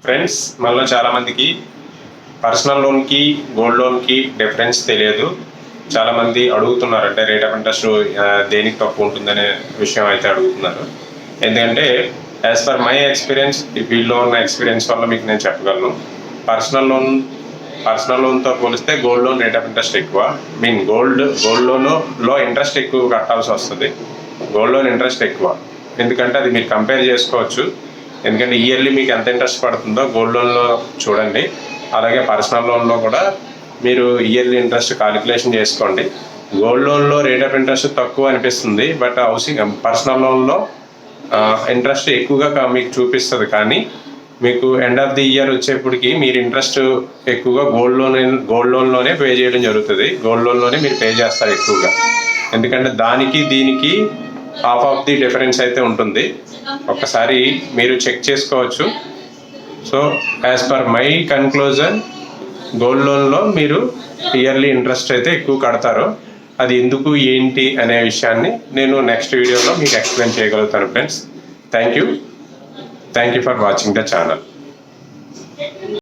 Friends, మనలో చాలామందికి personal లోన్కి గోల్డ్ లోన్కి డిఫరెన్స్ తెలియదు. చాలామంది అడుగుతున్నారు, అంటే రేట్ ఆఫ్ ఇంట్రెస్ట్ దేనికి తక్కువ ఉంటుందనే విషయం అయితే అడుగుతున్నారు. ఎందుకంటే యాజ్ పర్ మై ఎక్స్పీరియన్స్, వీళ్ళలో ఉన్న ఎక్స్పీరియన్స్ వల్ల మీకు నేను చెప్పగలను. పర్సనల్ లోన్తో పోలిస్తే gold loan rate of interest ఎక్కువ. గోల్డ్ లోన్లో ఇంట్రెస్ట్ ఎక్కువ కట్టాల్సి వస్తుంది. గోల్డ్ లోన్ ఇంట్రెస్ట్ ఎక్కువ, ఎందుకంటే అది మీరు కంపేర్ చేసుకోవచ్చు. ఎందుకంటే ఇయర్లీ మీకు ఎంత ఇంట్రెస్ట్ పడుతుందో గోల్డ్ లోన్లో చూడండి. అలాగే పర్సనల్ లోన్లో కూడా మీరు ఇయర్లీ ఇంట్రెస్ట్ కాలిక్యులేషన్ చేసుకోండి. గోల్డ్ లోన్లో రేట్ ఆఫ్ ఇంట్రెస్ట్ తక్కువ అనిపిస్తుంది, బట్ పర్సనల్ లోన్లో ఇంట్రెస్ట్ ఎక్కువగా మీకు చూపిస్తుంది. కానీ మీకు ఎండ్ ఆఫ్ ది ఇయర్ వచ్చేప్పటికి మీరు ఇంట్రెస్ట్ ఎక్కువగా గోల్డ్ లోన్లోనే పే చేయడం జరుగుతుంది. గోల్డ్ లోన్లోనే మీరు పే చేస్తారు ఎక్కువగా, ఎందుకంటే దానికి దీనికి హాఫ్ ఆఫ్ ది డిఫరెన్స్ అయితే ఉంటుంది. ఒకసారి మీరు చెక్ చేసుకోవచ్చు. So as per my conclusion, gold లోన్లో మీరు ఇయర్లీ ఇంట్రెస్ట్ అయితే ఎక్కువ కడతారు. అది ఎందుకు ఏంటి అనే విషయాన్ని నేను నెక్స్ట్ వీడియోలో మీకు ఎక్స్ప్లెయిన్ చేయగలుగుతాను. Friends, thank you for watching the channel.